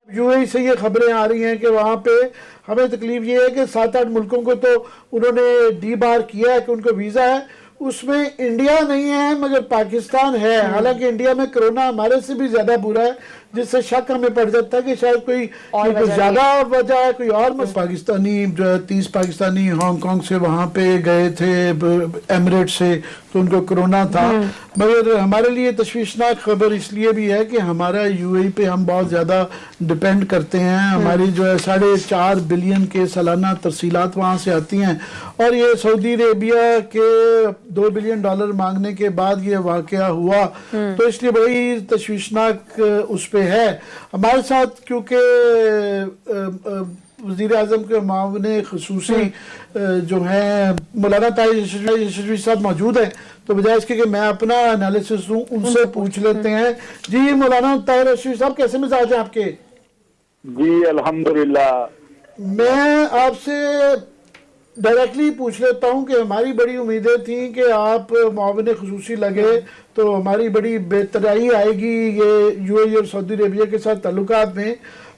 UAE से ये खबरें आ रही हैं कि वहाँ पे हमें तकलीफ ये है कि 7-8 मुल्कों को तो उन्होंने डी बार किया है कि उनको वीज़ा है, उसमें इंडिया नहीं है मगर पाकिस्तान है। हालांकि इंडिया में कोरोना हमारे से भी ज़्यादा बुरा है, जिससे शक हमें पड़ जाता है कि शायद कोई ज़्यादा वजह है, कोई और पाकिस्तानी 30 पाकिस्तानी हांगकांग से वहाँ पे गए थे एमिरेट से, तो उनको कोरोना था। मगर हमारे लिए तशवीशनाक खबर इसलिए भी है कि हमारा यूएई पे हम बहुत ज़्यादा डिपेंड करते हैं। हमारी जो है 4.5 बिलियन के सालाना तरसीलात वहाँ से आती हैं, और ये सऊदी अरेबिया के $2 बिलियन मांगने के बाद ये वाकया हुआ, तो इसलिए बड़ी तशवीशनाक उस पे है हमारे साथ। क्योंकि वज़ीर आज़म के मामले ख़ुसूसी जो हैं मौलाना ताहिर यशवी साहब मौजूद हैं, तो बजाय इसके कि मैं अपना एनालिसिस दूं उनसे पूछ लेते हैं। जी मौलाना ताहिर यशवी साहब, कैसे मिजाज हैं आपके? जी अल्हम्दुलिल्लाह। मैं आपसे डायरेक्टली पूछ लेता हूं कि हमारी बड़ी उम्मीदें थी कि आप मुआविन ख़ुसूसी लगे तो हमारी बड़ी बेहतराई आएगी ये यूएई और सऊदी अरेबिया के साथ ताल्लुकात में,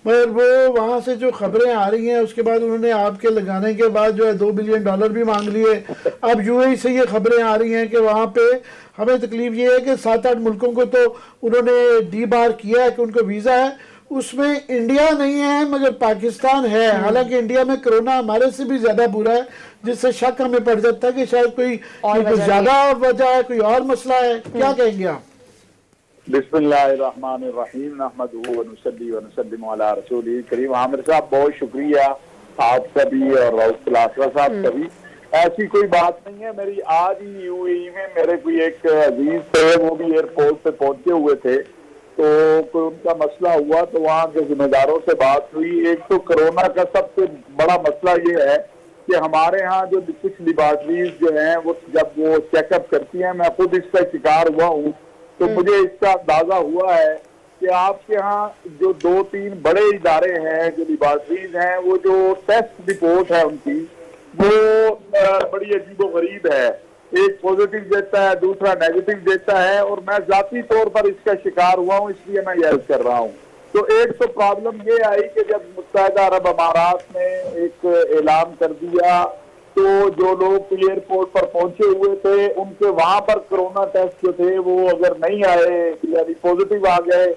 मगर वो वहाँ से जो खबरें आ रही हैं उसके बाद उन्होंने आपके लगाने के बाद जो है $2 बिलियन भी मांग लिए। अब यूएई से ये खबरें आ रही हैं कि वहाँ पे हमें तकलीफ ये है कि 7-8 मुल्कों को तो उन्होंने डी बार किया है कि उनको वीज़ा है, उसमें इंडिया नहीं है मगर पाकिस्तान है। हालांकि इंडिया में कोरोना हमारे से भी ज़्यादा बुरा है, जिससे शक हमें पड़ जाता है कि शायद कोई ज़्यादा वजह है, कोई और मसला है। क्या कहेंगे आप? बिस्मिल्लाहिर्रहमानिर्रहीम, नहमदुहु व नुसल्ली व नुसल्लिमु अला रसूलिल करीम। आमिर साहब बहुत शुक्रिया आपका भी और रऊफ़ साहब का भी। ऐसी कोई बात नहीं है। मेरी आज ही यूएई में मेरे कोई एक अजीज थे, वो भी एयरपोर्ट पे पहुंचे हुए थे, तो कोई उनका मसला हुआ तो वहाँ के जिम्मेदारों से बात हुई। एक तो कोरोना का सबसे बड़ा मसला ये है कि हमारे यहाँ जो कुछ लेबॉरेटरीज जो हैं वो जब वो चेकअप करती हैं, मैं खुद इसका शिकार हुआ हूँ, तो मुझे इसका अंदाजा हुआ है कि आपके यहाँ जो 2-3 बड़े इदारे हैं, जो लेबॉरेटरीज हैं, वो जो टेस्ट रिपोर्ट है उनकी वो बड़ी अजीबोगरीब है। एक पॉजिटिव देता है, दूसरा नेगेटिव देता है, और मैं जाती तौर पर इसका शिकार हुआ हूँ, इसलिए मैं ये अर्ज कर रहा हूँ। तो एक तो प्रॉब्लम ये आई कि जब मुत्तहिदा अरब अमारात ने एक ऐलान कर दिया तो जो लोग एयरपोर्ट पर पहुंचे हुए थे उनके वहां पर कोरोना टेस्ट जो थे वो अगर नहीं आए, यानी पॉजिटिव आ गए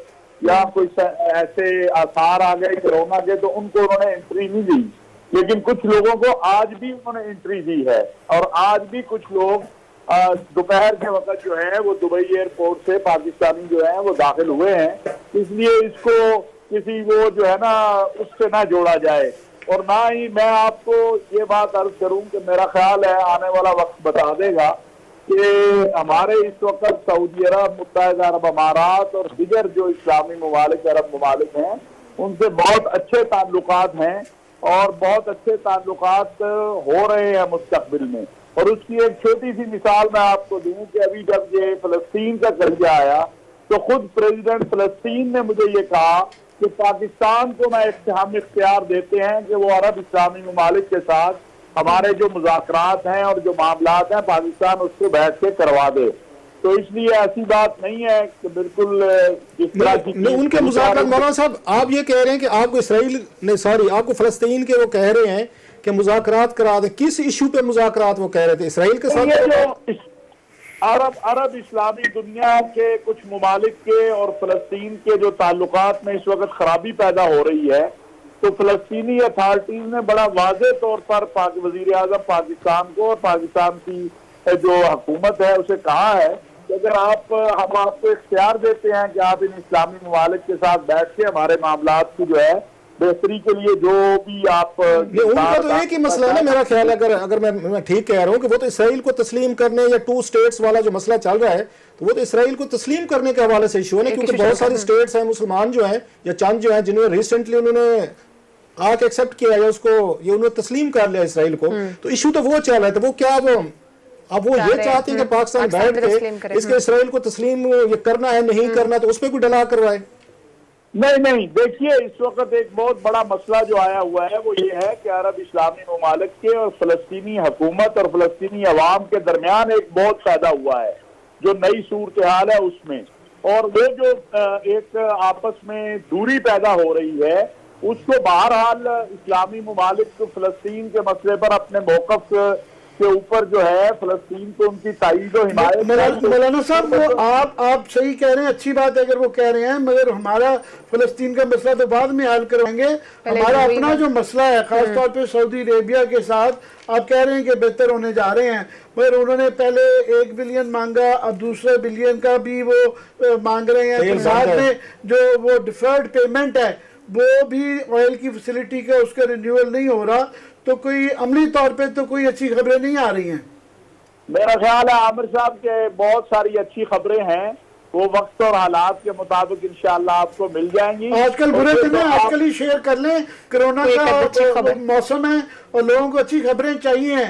या कोई ऐसे आसार आ गए कोरोना के, तो उनको उन्होंने एंट्री नहीं दी। लेकिन कुछ लोगों को आज भी उन्होंने एंट्री दी है, और आज भी कुछ लोग दोपहर के वक्त जो है वो दुबई एयरपोर्ट से पाकिस्तानी जो है वो दाखिल हुए हैं। इसलिए इसको किसी वो जो है ना उससे ना जोड़ा जाए, और ना ही मैं आपको ये बात अर्ज करूं कि मेरा ख्याल है आने वाला वक्त बता देगा कि हमारे इस वक्त सऊदी अरब, मुत्तहिदा अरब अमारात और दीगर जो इस्लामी ममालिक अरब ममालिक हैं उनसे बहुत अच्छे ताल्लुकात हैं, और बहुत अच्छे ताल्लुकात हो रहे हैं मुस्तकबिल में। और उसकी एक छोटी सी मिसाल मैं आपको दूं कि अभी जब ये फलस्तीन का कर्जा आया तो खुद प्रेसिडेंट फलस्तीन ने मुझे ये कहा कि पाकिस्तान को हम इख्तियार देते हैं कि वो अरब इस्लामी ममालिक के साथ हमारे जो मुज़ाकरात हैं और जो मामलात हैं पाकिस्तान उसको बैठ के करवा दे। तो इसलिए ऐसी बात नहीं है कि बिल्कुल जिस तरह की उनके मुज़ाकरात। मौलाना साहब आप ये कह रहे हैं कि आपको इसराइल ने आपको फलस्तीन के वो कह रहे हैं कि मुज़ाकरात करा दे, किस इशू पे मुज़ाकरात वो कह रहे थे? इसराइल के साथ? अरब इस्लामी दुनिया के कुछ ममालिक के और फलस्तीन के जो ताल्लुकात में इस वक्त खराबी पैदा हो रही है, तो फलस्तीनी अथॉरिटीज ने बड़ा वाज़े तौर पर वज़ीर आज़म पाकिस्तान को और पाकिस्तान की जो हुकूमत है उसे कहा है कि अगर हम आपको इख्तियार देते हैं कि आप इन इस्लामी ममालिक के साथ बैठ के हमारे मामलात की जो है बेहतरी के लिए जो भी आप उनका तो एक ही मसला है ना, मेरा ख्याल है अगर मैं ठीक कह रहा हूँ कि वो तो इसराइल को तस्लीम करने या 2 स्टेट्स वाला जो मसला चल रहा है तो वो तो इसराइल को तस्लीम करने के हवाले से इशू है ना, क्योंकि बहुत सारी स्टेट्स हैं मुसलमान जो हैं या चंद जो हैं जिन्होंने रिसेंटली उन्होंने आके एक्सेप्ट किया या उसको ये उन्होंने तस्लीम कर लिया इसराइल को, तो इशू तो वो चल रहा है। तो वो क्या अब वो ये चाहते हैं कि पाकिस्तान बैठ के इसके इसराइल को तस्लीम ये करना है नहीं करना, तो उस पर कोई डला करवाए। नहीं, देखिए इस वक्त एक बहुत बड़ा मसला जो आया हुआ है वो ये है कि अरब इस्लामी ममालिक के और फलस्तीनी हुकूमत और फलस्तीनी अवाम के दरमियान एक बहुत पैदा हुआ है जो नई सूरत हाल है उसमें। और वो जो एक आपस में दूरी पैदा हो रही है, उसको बहरहाल इस्लामी ममालिक फ़लस्तीन के मसले पर अपने मौक़िफ़ के ऊपर जो है फ़लस्तीन को उनकी तायीद और हिमायत। मौलाना साहब, वो आप सही कह रहे हैं, अच्छी बात है अगर वो कह रहे हैं, मगर हमारा फ़लस्तीन का मसला तो बाद में हल करवाएंगे। हमारा अपना जो मसला है, खासतौर पे सऊदी अरेबिया के साथ आप कह रहे हैं कि बेहतर होने जा रहे हैं, मगर उन्होंने पहले 1 बिलियन मांगा, अब दूसरे बिलियन का भी वो मांग रहे हैं। तो साथ में जो वो डिफर्ड पेमेंट है वो भी ऑयल की फैसिलिटी का उसका रिन्यूअल नहीं हो रहा, तो कोई अमली तौर पे तो कोई अच्छी खबरें नहीं आ रही हैं। मेरा ख्याल है आमिर साहब के बहुत सारी अच्छी खबरें हैं, वो वक्त और हालात के मुताबिक इंशाअल्लाह आपको मिल जाएंगी। आजकल बुरे दिन है, आजकल ही शेयर कर लें, कोरोना का मौसम है और लोगों को अच्छी खबरें चाहिए।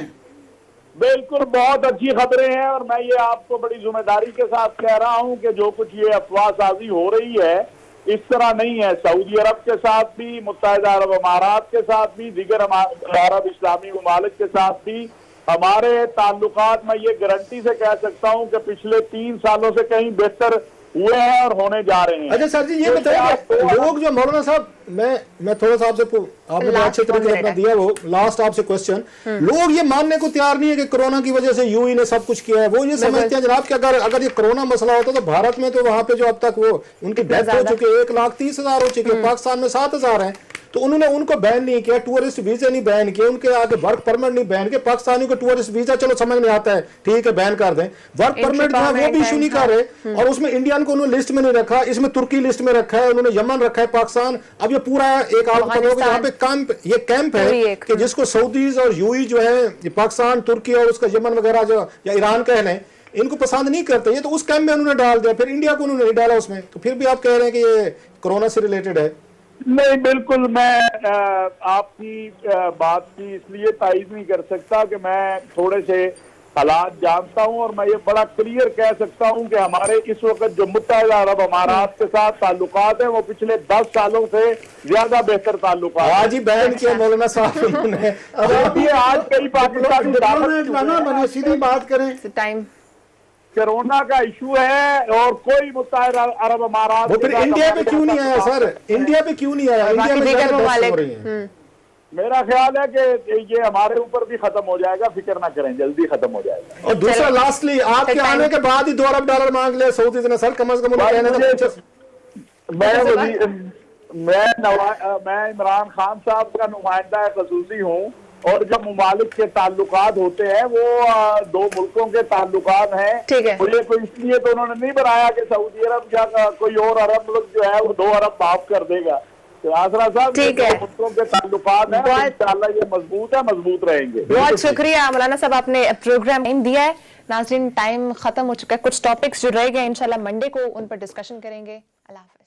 बिल्कुल, बहुत अच्छी खबरें हैं, और मैं ये आपको बड़ी जिम्मेदारी के साथ कह रहा हूँ कि जो कुछ ये अफवाह साजी हो रही है इस तरह नहीं है। सऊदी अरब के साथ भी, मुत्तहिदा अरब अमारात के साथ भी, दीगर अरब इस्लामी ममालिक के साथ भी हमारे ताल्लुकात, मैं ये गारंटी से कह सकता हूँ कि पिछले 3 सालों से कहीं बेहतर हुए हैं और होने जा रहे हैं। अच्छा सर जी, ये बताइए लोग जो मौलाना साहब, मैं थोड़ा सा आपसे, आपने अच्छे तरीके से अपना दिया वो लास्ट आपसे क्वेश्चन, लोग ये मानने को तैयार नहीं है कि कोरोना की वजह से यूएई ने सब कुछ किया है। वो ये समझते हैं जनाब कि अगर ये कोरोना मसला होता तो भारत में तो वहां पे जो अब तक वो उनकी डेथ हो चुकी है 1,30,000 हो चुकी है, पाकिस्तान में 7,000 है, तो उन्होंने उनको बैन नहीं किया, टूरिस्ट वीजा नहीं बैन किया, उनके आगे वर्क परमिट नहीं बैन किया। पाकिस्तानियों को टूरिस्ट वीजा चलो समझ में आता है, ठीक है बैन कर दें, वर्क परमिट जो है वो भी इशू नहीं कर रहे, और उसमें इंडियन को उन्होंने लिस्ट में नहीं रखा, इसमें तुर्की लिस्ट में रखा है, उन्होंने यमन रखा है, पाकिस्तान। अब ये पूरा एक यहाँ पे कैंप है कि जिसको सऊदीज और यूएई जो है पाकिस्तान, तुर्की और उसका यमन वगैरह जो या ईरान कह लें, इनको पसंद नहीं करते, ये तो उस कैंप में उन्होंने डाल दिया, फिर इंडिया को उन्होंने नहीं डाला उसमें, तो फिर भी आप कह रहे हैं कि ये कोरोना से रिलेटेड है। नहीं, बिल्कुल मैं आपकी बात की इसलिए तायीद नहीं कर सकता कि मैं थोड़े से हालात जानता हूं, और मैं ये बड़ा क्लियर कह सकता हूं कि हमारे इस वक्त जो मुत्तहिदा अरब अमारात के साथ ताल्लुकात हैं वो पिछले 10 सालों से ज्यादा बेहतर ताल्लुकात। आज ही बैन किया मौलाना साहब उन्होंने, आज कई पाकिस्तानी सीधी बात करें, टाइम कोरोना का इशू है और कोई मुत्तहिदा अरब अमारात, वो फिर इंडिया पे क्यों नहीं आया सर? इंडिया पे क्यों नहीं आया? इंडिया में दीगर ममालिक, मेरा ख्याल है कि ये हमारे ऊपर भी खत्म हो जाएगा, फिक्र ना करें, जल्दी खत्म हो जाएगा। और दूसरा लास्टली, आपके आने के बाद ही $2 अरब मांग लिया सऊदी ने सर, कम अज कम मैं इमरान खान साहब का नुमाइंदा खसूसी हूँ, और जब ममालिक के ताल्लुकात होते हैं वो 2 मुल्कों के ताल्लुकात हैं, मुझे कोई इसलिए तो उन्होंने नहीं बनाया कि सऊदी अरब या कोई और अरब मुल्क जो है वो 2 अरब माफ कर देगा। तो आसरा साहब, मुल्कों के ताल्लुकात हैं, इंशाअल्लाह ये मजबूत है, मजबूत रहेंगे। बहुत शुक्रिया मौलाना साहब, आपने प्रोग्राम टाइम दिया है। नाज़रीन, टाइम खत्म हो चुका है, कुछ टॉपिक्स जो रह गए इंशाअल्लाह मंडे को उन पर डिस्कशन करेंगे। अल्लाह हाफ़िज़।